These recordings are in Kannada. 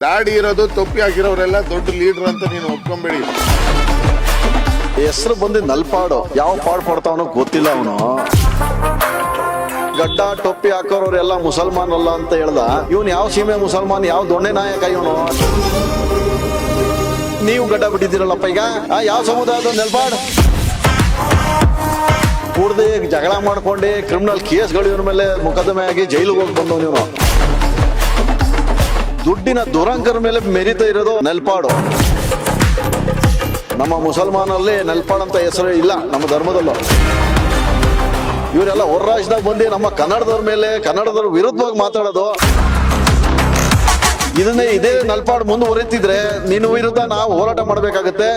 ದಾಡಿ ಇರೋದು ತೊಪ್ಪಿ ಹಾಕಿರೋರೆಲ್ಲ ದೊಡ್ಡ ಲೀಡರ್ ಅಂತ ನೀನು ಒಪ್ಕೊಂಬೇಡಿ. ಹೆಸರು ಬಂದು ನಲ್ಪಾಡು, ಯಾವ ಪಾಡು ಪಡ್ತಾವನೋ ಗೊತ್ತಿಲ್ಲ. ಅವನು ಗಡ್ಡ ಟೊಪ್ಪಿ ಹಾಕೋರೆಲ್ಲ ಮುಸಲ್ಮಾನ್ ಅಲ್ಲ ಅಂತ ಹೇಳ್ದ. ಇವನು ಯಾವ ಸೀಮೆ ಮುಸಲ್ಮಾನ್, ಯಾವ ದೊಣ್ಣೆ ನಾಯಕ ಇವನು? ನೀವು ಗಡ್ಡ ಬಿಟ್ಟಿದ್ದೀರಲ್ಲಪ್ಪ ಈಗ. ಯಾವ ಸಮುದಾಯದ ನೆಲ್ಪಾಡ್ ಕೂಡದೆ ಜಗಳ ಮಾಡ್ಕೊಂಡೆ ಕ್ರಿಮಿನಲ್ ಕೇಸ್ಗಳು ಇವನ ಮೇಲೆ ಮೊಕದ್ದಮೆ ಆಗಿ ಜೈಲಿಗೆ ಹೋಗಿ ಬಂದವನು ಇವನು. ದುಡ್ಡಿನ ದುರಂಕರ ಮೇಲೆ ಮೆರಿತಾ ಇರೋದು ನೆಲ್ಪಾಡು. ನಮ್ಮ ಮುಸಲ್ಮಾನಲ್ಲಿ ನೆಲ್ಪಾಡ್ ಅಂತ ಹೆಸರು ಇಲ್ಲ ನಮ್ಮ ಧರ್ಮದಲ್ಲೂ. ಇವರೆಲ್ಲ ಹೊರ ರಾಜ್ಯದಾಗ ಬಂದು ನಮ್ಮ ಕನ್ನಡದವ್ರ ಮೇಲೆ, ಕನ್ನಡದವ್ರ ವಿರುದ್ಧವಾಗಿ ಮಾತಾಡೋದು. ಇದೇ ನಲ್ಪಾಡ್ ಮುಂದುವರಿತಿದ್ರೆ ನಿನ್ನ ವಿರುದ್ಧ ನಾವು ಹೋರಾಟ ಮಾಡಬೇಕಾಗತ್ತೆ.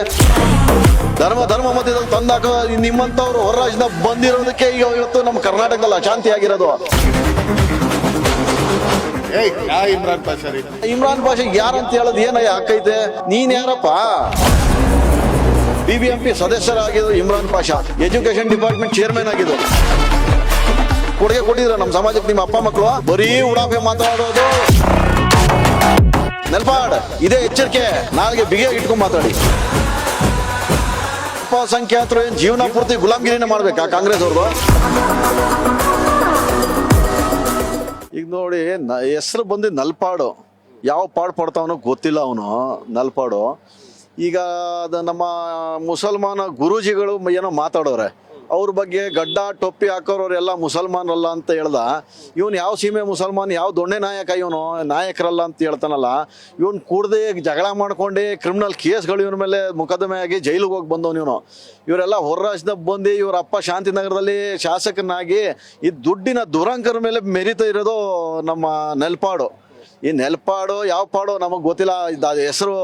ಧರ್ಮ ಮಧ್ಯದಲ್ಲಿ ತಂದಾಕ ನಿಮ್ಮಂತವ್ರು ಹೊರ ರಾಜ್ಯದಾಗ ಬಂದಿರೋದಕ್ಕೆ ಈಗ ಇವತ್ತು ನಮ್ಮ ಕರ್ನಾಟಕದಲ್ಲಿ ಅಶಾಂತಿ ಆಗಿರೋದು. ಇಮ್ರಾನ್ ಪಾಷಾ ಯಾರಂತ ಹೇಳೋದು ಏನಯ್ಯ ಹಾಕೈತೆ? ನೀನ್ ಯಾರಪ್ಪ? BBMP ಸದಸ್ಯರಾಗಿದ್ದು Imran Pasha, education department chairman ಆಗಿದ್ದು. ಕೊಡುಗೆ ಕೊಟ್ಟಿದ್ರ ನಮ್ಮ ಸಮಾಜಕ್ಕೆ ನಿಮ್ಮ ಅಪ್ಪ ಮಕ್ಕಳು? ಬರೀ ಉಡಾಫೆ ಮಾತಾಡೋದು. ನೆಲ್ಪಾಡ್ ಇದೇ ಎಚ್ಚರಿಕೆ, ನಾಳೆಗೆ ಬಿಗೆ ಇಟ್ಕೊಂಡ್ ಮಾತಾಡಿ. ಅಲ್ಪಸಂಖ್ಯಾತರು ಏನ್ ಜೀವನ ಪೂರ್ತಿ ಗುಲಾಮ್ಗಿರಿನ ಮಾಡ್ಬೇಕಾ ಕಾಂಗ್ರೆಸ್ ಅವ್ರದ್ದು? ಈಗ ನೋಡಿ, ಹೆಸರು ಬಂದು ನಲ್ಪಾಡು, ಯಾವ ಪಾಡು ಪಡ್ತಾವನೋ ಗೊತ್ತಿಲ್ಲ ಅವನು. ನಲ್ಪಾಡು ಈಗ ಅದು ನಮ್ಮ ಮುಸಲ್ಮಾನ ಗುರೂಜಿಗಳು ಏನೋ ಮಾತಾಡೋರೆ. ಅವ್ರ ಬಗ್ಗೆ ಗಡ್ಡ ಟೊಪ್ಪಿ ಹಾಕೋರೆಲ್ಲ ಮುಸಲ್ಮಾನರಲ್ಲ ಅಂತ ಹೇಳ್ದ. ಇವನು ಯಾವ ಸೀಮೆ ಮುಸಲ್ಮಾನ್, ಯಾವ ದೊಣ್ಣೆ ನಾಯಕ ಇವನು? ನಾಯಕರಲ್ಲ ಅಂತ ಹೇಳ್ತಾನಲ್ಲ. ಇವನು ಕೂಡದೆ ಜಗಳ ಮಾಡ್ಕೊಂಡೆ ಕ್ರಿಮಿನಲ್ ಕೇಸ್ಗಳು ಇವನ ಮೇಲೆ ಮೊಕದ್ದಮೆ ಆಗಿ ಜೈಲಿಗೆ ಹೋಗಿ ಬಂದವನು ಇವನು. ಇವರೆಲ್ಲ ಹೊರ ರಾಜ್ಯದಾಗ ಬಂದು ಇವ್ರ ಅಪ್ಪ ಶಾಂತಿನಗರದಲ್ಲಿ ಶಾಸಕನಾಗಿ ಈ ದುಡ್ಡಿನ ದುರಂಕರ ಮೇಲೆ ಮೆರಿತಾ ಇರೋದು ನಮ್ಮ ನೆಲ್ಪಾಡು. ಈ ನೆಲ್ಪಾಡು ಯಾವ ಪಾಡು ನಮಗೆ ಗೊತ್ತಿಲ್ಲ. ಅದು ಹೆಸರು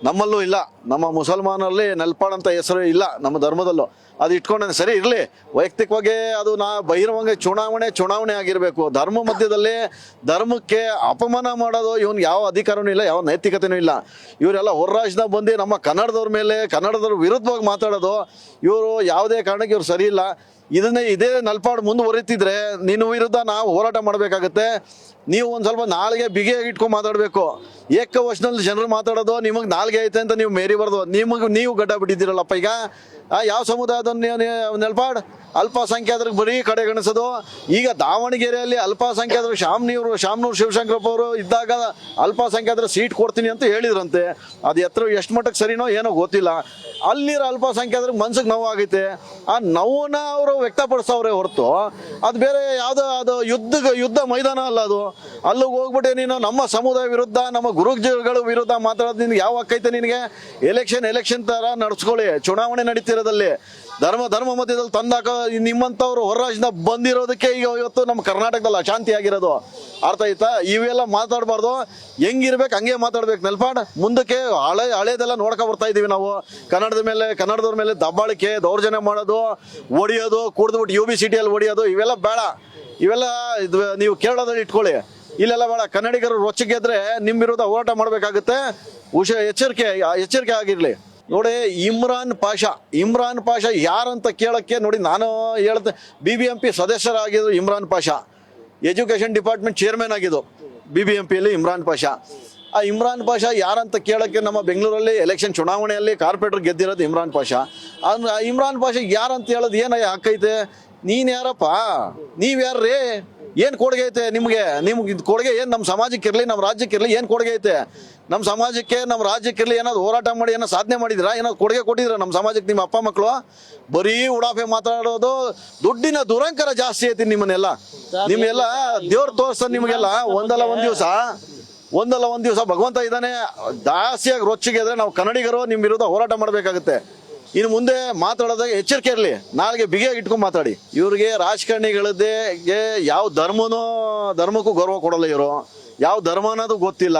ನಮ್ಮಲ್ಲೂ ಇಲ್ಲ, ನಮ್ಮ ಮುಸಲ್ಮಾನಲ್ಲಿ ನೆಲ್ಪಾಡ್ ಅಂತ ಹೆಸರು ಇಲ್ಲ ನಮ್ಮ ಧರ್ಮದಲ್ಲೂ. ಅದು ಇಟ್ಕೊಂಡೆ ಸರಿ ಇರಲಿ. ವೈಯಕ್ತಿಕವಾಗಿ ಅದು ಬಹಿರಂಗ ಚುನಾವಣೆ ಆಗಿರಬೇಕು. ಧರ್ಮ ಮಧ್ಯದಲ್ಲಿ ಧರ್ಮಕ್ಕೆ ಅಪಮಾನ ಮಾಡೋದು ಇವನ್ಗೆ ಯಾವ ಅಧಿಕಾರನೂ ಇಲ್ಲ, ಯಾವ ನೈತಿಕತೆನೂ ಇಲ್ಲ. ಇವರೆಲ್ಲ ಹೊರ ರಾಜ್ಯದಾಗ ಬಂದು ನಮ್ಮ ಕನ್ನಡದವ್ರ ಮೇಲೆ, ಕನ್ನಡದವ್ರ ವಿರುದ್ಧವಾಗಿ ಮಾತಾಡೋದು. ಇವರು ಯಾವುದೇ ಕಾರಣಕ್ಕೆ ಇವ್ರು ಸರಿ ಇಲ್ಲ. ಇದೇ ನಲ್ಪಾಡು ಮುಂದುವರಿತಿದ್ರೆ ನಿನ್ನ ವಿರುದ್ಧ ನಾವು ಹೋರಾಟ ಮಾಡಬೇಕಾಗತ್ತೆ. ನೀವು ಒಂದು ಸ್ವಲ್ಪ ನಾಲ್ಗೆ ಬಿಗೆ ಇಟ್ಕೊಂಡು ಮಾತಾಡಬೇಕು. ಏಕವಚನದಲ್ಲಿ ಜನರು ಮಾತಾಡೋದು ನಿಮಗೆ ನಾಲ್ಗೆ ಐತೆ ಅಂತ ನೀವು ಮೇರಿಬಾರ್ದು. ನೀವು ಗಡ್ಡ ಬಿಟ್ಟಿದ್ದೀರಲ್ಲಪ್ಪ ಈಗ. ಯಾವ ಸಮುದಾಯದ ನೆಲ್ಪಾಡ್? ಅಲ್ಪಸಂಖ್ಯಾತರಿಗೆ ಬರೀ ಕಡೆಗಣಿಸೋದು. ಈಗ ದಾವಣಗೆರೆಯಲ್ಲಿ ಅಲ್ಪಸಂಖ್ಯಾತರು ಶಾಮನೂರು ಶಿವಶಂಕರಪ್ಪ ಅವರು ಇದ್ದಾಗ ಅಲ್ಪಸಂಖ್ಯಾತರ ಸೀಟ್ ಕೊಡ್ತೀನಿ ಅಂತ ಹೇಳಿದ್ರಂತೆ. ಅದು ಎಷ್ಟು ಮಟ್ಟಕ್ಕೆ ಸರಿನೋ ಏನೋ ಗೊತ್ತಿಲ್ಲ. ಅಲ್ಲಿರೋ ಅಲ್ಪಸಂಖ್ಯಾತರಿಗೆ ಮನ್ಸಿಗೆ ನೋವಾಗೈತೆ. ಆ ನೋವನ್ನ ಅವರು ವ್ಯಕ್ತಪಡಿಸವ್ರೆ ಹೊರತು ಅದು ಬೇರೆ ಯಾವುದೋ ಅದು ಯುದ್ಧ ಮೈದಾನ ಅಲ್ಲ ಅದು. ಅಲ್ಲಿಗೆ ಹೋಗ್ಬಿಟ್ಟೆ ನೀನು ನಮ್ಮ ಸಮುದಾಯ ವಿರುದ್ಧ, ನಮ್ಮ ಗುರುಗಳ ವಿರುದ್ಧ ಮಾತಾಡೋದು ನಿನ್ಗೆ ಯಾವ ಹಕ್ಕೈತೆ ನಿನಗೆ? ಎಲೆಕ್ಷನ್ ತರ ನಡೆಸ್ಕೊಳ್ಳಿ. ಚುನಾವಣೆ ನಡೀತಿರೋದಲ್ಲಿ ಧರ್ಮ ಮಧ್ಯದಲ್ಲಿ ತಂದಾಕ ನಿಮ್ಮಂತವ್ರು ಹೊರ ರಾಜ್ಯದಿಂದ ಬಂದಿರೋದಕ್ಕೆ ಈಗ ಇವತ್ತು ನಮ್ಮ ಕರ್ನಾಟಕದಲ್ಲಿ ಅಶಾಂತಿ ಆಗಿರೋದು. ಅರ್ಥ ಆಯ್ತಾ? ಇವೆಲ್ಲ ಮಾತಾಡಬಾರ್ದು. ಹೆಂಗಿರ್ಬೇಕು ಹಂಗೆ ಮಾತಾಡ್ಬೇಕು. ನೆಲ್ಪಾಡ್ ಮುಂದಕ್ಕೆ ಹಳೇದೆಲ್ಲ ನೋಡ್ಕೊ ಬರ್ತಾ ಇದೀವಿ ನಾವು. ಕನ್ನಡದವ್ರ ಮೇಲೆ ದಬ್ಬಾಳಿಕೆ, ದೌರ್ಜನ್ಯ ಮಾಡೋದು, ಹೊಡಿಯೋದು, ಕುಡಿದ್ಬಿಟ್ಟು UBCTಯಲ್ಲಿ ಹೊಡಿಯೋದು, ಇವೆಲ್ಲ ಬೇಡ. ಇವೆಲ್ಲ ನೀವು ಕೇರಳದಲ್ಲಿ ಇಟ್ಕೊಳ್ಳಿ, ಇಲ್ಲೆಲ್ಲ ಬೇಡ. ಕನ್ನಡಿಗರು ರೊಚ್ಚಿಗೆದ್ರೆ ನಿಮ್ಮ ವಿರುದ್ಧ ಹೋರಾಟ ಮಾಡಬೇಕಾಗುತ್ತೆ. ಎಚ್ಚರಿಕೆ ಆಗಿರ್ಲಿ. ನೋಡಿ, ಇಮ್ರಾನ್ ಪಾಷಾ ಯಾರಂತ ಕೇಳಕ್ಕೆ ನೋಡಿ, ನಾನು ಹೇಳ್ತೆ BBMP ಸದಸ್ಯರಾಗಿದ್ದು Imran Pasha, education department chairman ಆಗಿದ್ದು BBMPಯಲ್ಲಿ ಇಮ್ರಾನ್ ಪಾಷಾ. ಆ ಇಮ್ರಾನ್ ಪಾಷಾ ಯಾರಂತ ಕೇಳಕ್ಕೆ ನಮ್ಮ ಬೆಂಗಳೂರಲ್ಲಿ ಎಲೆಕ್ಷನ್ ಚುನಾವಣೆಯಲ್ಲಿ ಕಾರ್ಪೊರೇಟರ್ ಗೆದ್ದಿರೋದು ಇಮ್ರಾನ್ ಪಾಷಾ. ಇಮ್ರಾನ್ ಪಾಷಾ ಯಾರಂತ ಹೇಳೋದು ಏನಯ್ಯ ಹಾಕೈತೆ? ನೀನ್ ಯಾರಪ್ಪ? ನೀವ್ಯಾರ್ರೀ? ಏನು ಕೊಡುಗೆ ಐತೆ ನಿಮಗೆ ಕೊಡುಗೆ ಏನು? ನಮ್ಮ ಸಮಾಜಕ್ಕೆ ಇರಲಿ, ನಮ್ಮ ರಾಜ್ಯಕ್ಕೆ ಇರಲಿ, ಏನು ಕೊಡುಗೆ ಐತೆ? ನಮ್ಮ ಸಮಾಜಕ್ಕೆ, ನಮ್ಮ ರಾಜ್ಯಕ್ಕೆ ಇರಲಿ ಏನಾದ್ರು ಹೋರಾಟ ಮಾಡಿ ಏನೋ ಸಾಧನೆ ಮಾಡಿದ್ರಾ? ಏನಾದ್ರು ಕೊಡುಗೆ ಕೊಟ್ಟಿದ್ರ ನಮ್ಮ ಸಮಾಜಕ್ಕೆ ನಿಮ್ಮ ಅಪ್ಪ ಮಕ್ಕಳು? ಬರೀ ಉಡಾಫೆ ಮಾತಾಡೋದು. ದುಡ್ಡಿನ ದುರಂಕರ ಜಾಸ್ತಿ ಐತಿ ನಿಮ್ಮನ್ನೆಲ್ಲ. ನಿಮ್ಗೆಲ್ಲ ದೇವ್ರ ತೋರ್ಸ ನಿಮಗೆಲ್ಲ ಒಂದಲ್ಲ ಒಂದು ದಿವಸ ಭಗವಂತ ಇದ್ದಾನೆ. ಜಾಸ್ತಿಯಾಗಿ ರೊಚ್ಚಿಗೆ ಇದ್ರೆ ನಾವು ಕನ್ನಡಿಗರು ನಿಮ್ಮ ವಿರುದ್ಧ ಹೋರಾಟ ಮಾಡಬೇಕಾಗುತ್ತೆ. ಇನ್ನು ಮುಂದೆ ಮಾತಾಡೋದಾಗ ಎಚ್ಚರಿಕೆ ಇರಲಿ, ನಾಳೆಗೆ ಬಿಗೆ ಇಟ್ಕೊಂಡು ಮಾತಾಡಿ. ಇವ್ರಿಗೆ ರಾಜಕಾರಣಿಗಳದ್ದೇ ಯಾವ ಧರ್ಮಕ್ಕೂ ಗೌರವ ಕೊಡಲ್ಲ ಇವರು. ಯಾವ ಧರ್ಮ ಅನ್ನೋದು ಗೊತ್ತಿಲ್ಲ.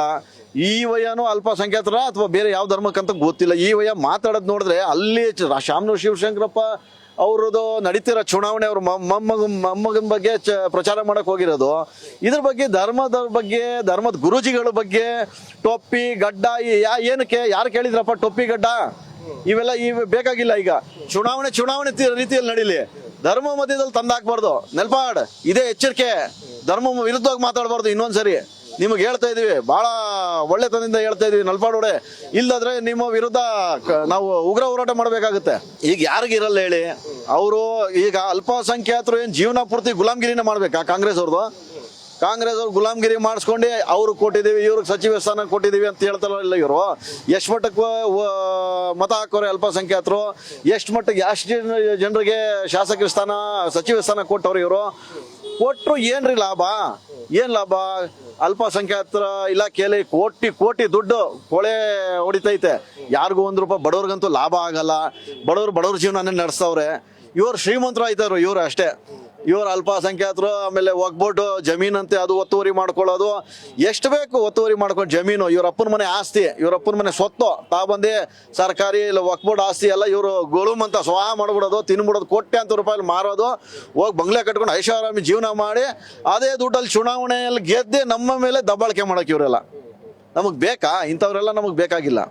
ಈ ವಯನೂ ಅಲ್ಪಸಂಖ್ಯಾತರ ಅಥವಾ ಬೇರೆ ಯಾವ ಧರ್ಮಕ್ಕಂತ ಗೊತ್ತಿಲ್ಲ. ಈ ವಯ ಮಾತಾಡೋದು ನೋಡಿದ್ರೆ ಅಲ್ಲಿ ಶಾಮನೂರು ಶಿವಶಂಕರಪ್ಪ ಅವ್ರದ್ದು ನಡೀತಿರೋ ಚುನಾವಣೆ, ಅವ್ರ ಮೊಮ್ಮಗನ ಬಗ್ಗೆ ಪ್ರಚಾರ ಮಾಡಕ್ ಹೋಗಿರೋದು. ಇದ್ರ ಬಗ್ಗೆ ಧರ್ಮದ ಗುರೂಜಿಗಳ ಬಗ್ಗೆ ಟೊಪ್ಪಿ ಗಡ್ಡ ಏನಕ್ಕೆ ಯಾರು ಕೇಳಿದ್ರಪ್ಪ? ಟೊಪ್ಪಿ ಗಡ್ಡ ಇವೆಲ್ಲ ಬೇಕಾಗಿಲ್ಲ. ಈಗ ಚುನಾವಣೆ ರೀತಿಯಲ್ಲಿ ನಡೀಲಿ. ಧರ್ಮ ಮಧ್ಯದಲ್ಲಿ ತಂದಾಕ್ಬಾರ್ದು. ನೆಲ್ಪಾಡ್ ಇದೇ ಎಚ್ಚರಿಕೆ. ಧರ್ಮ ವಿರುದ್ಧವಾಗಿ ಮಾತಾಡಬಾರ್ದು ಇನ್ನೊಂದ್ಸರಿ. ನಿಮಗೆ ಹೇಳ್ತಾ ಇದೀವಿ, ಬಹಳ ಒಳ್ಳೆತನದಿಂದ ಹೇಳ್ತಾ ಇದೀವಿ ನಲ್ಪಾಡೋಡೆ. ಇಲ್ಲದ್ರೆ ನಿಮ್ಮ ವಿರುದ್ಧ ನಾವು ಉಗ್ರ ಹೋರಾಟ ಮಾಡಬೇಕಾಗುತ್ತೆ. ಈಗ ಯಾರಿಗಿರಲ್ಲ ಹೇಳಿ, ಅವರು ಈಗ ಅಲ್ಪಸಂಖ್ಯಾತರು ಏನು ಜೀವನ ಪೂರ್ತಿ ಗುಲಾಮ್ಗಿರಿನೇ ಮಾಡ್ಬೇಕಾ? ಕಾಂಗ್ರೆಸ್ ಅವ್ರದ್ದು ಗುಲಾಮ್ಗಿರಿ ಮಾಡಿಸ್ಕೊಂಡು ಅವ್ರು ಕೊಟ್ಟಿದ್ದೀವಿ, ಇವ್ರಿಗೆ ಸಚಿವ ಸ್ಥಾನ ಕೊಟ್ಟಿದ್ದೀವಿ ಅಂತ ಹೇಳ್ತಾರಲ್ಲ ಇವರು. ಎಷ್ಟು ಮಟ್ಟಕ್ಕೆ ಮತ ಹಾಕೋರೆ ಅಲ್ಪಸಂಖ್ಯಾತರು? ಎಷ್ಟು ಮಟ್ಟಕ್ಕೆ ಎಷ್ಟು ಜನರಿಗೆ ಶಾಸಕರ ಸ್ಥಾನ ಸಚಿವ ಸ್ಥಾನ ಕೊಟ್ಟವ್ರು ಇವರು? ಕೊಟ್ಟರು ಏನ್ರಿ ಲಾಭ? ಏನು ಲಾಭ? ಅಲ್ಪಸಂಖ್ಯಾತರ ಇಲಾಖೆಯಲ್ಲಿ ಕೋಟಿ ದುಡ್ಡು ಕೊಳೆ ಹೊಡಿತೈತೆ. ಯಾರಿಗೂ ₹1 ಬಡವ್ರಿಗಂತೂ ಲಾಭ ಆಗಲ್ಲ. ಬಡವ್ರ ಜೀವನನೇ ನಡೆಸ್ತವ್ರೆ. ಇವ್ರು ಶ್ರೀಮಂತರು ಆಯ್ತಾರು, ಇವ್ರು ಅಷ್ಟೇ. ಇವ್ರು ಅಲ್ಪಸಂಖ್ಯಾತರು. ಆಮೇಲೆ ಒಗ್ಬೋಟು ಜಮೀನಂತೆ ಅದು ಒತ್ತುವರಿ ಮಾಡ್ಕೊಳ್ಳೋದು, ಎಷ್ಟು ಬೇಕು ಒತ್ತುವರಿ ಮಾಡ್ಕೊಂಡು ಜಮೀನು. ಇವ್ರ ಅಪ್ಪನ ಮನೆ ಆಸ್ತಿ, ಇವ್ರ ಅಪ್ಪನ ಮನೆ ಸ್ವತ್ತು ತಾಬಂದಿ ಸರ್ಕಾರಿ ಇಲ್ಲ ಒಗ್ಬೋಟ್ ಆಸ್ತಿ ಎಲ್ಲ ಇವರು ಗೊಳುಮಂತ ಸ್ವಾಹ ಮಾಡ್ಬಿಡೋದು, ತಿನ್ಬಿಡೋದು, ₹1,00,00,000 ಮಾರೋದು, ಹೋಗಿ ಬಂಗ್ಲೆ ಕಟ್ಕೊಂಡು ಐಷಾರಾಮಿ ಜೀವನ ಮಾಡಿ ಅದೇ ದುಡ್ಡಲ್ಲಿ ಚುನಾವಣೆಯಲ್ಲಿ ಗೆದ್ದೆ ನಮ್ಮ ಮೇಲೆ ದಬ್ಬಾಳಿಕೆ ಮಾಡೋಕೆ ಇವರೆಲ್ಲ. ನಮಗೆ ಬೇಕಾ? ಇಂಥವ್ರೆಲ್ಲ ನಮಗೆ ಬೇಕಾಗಿಲ್ಲ.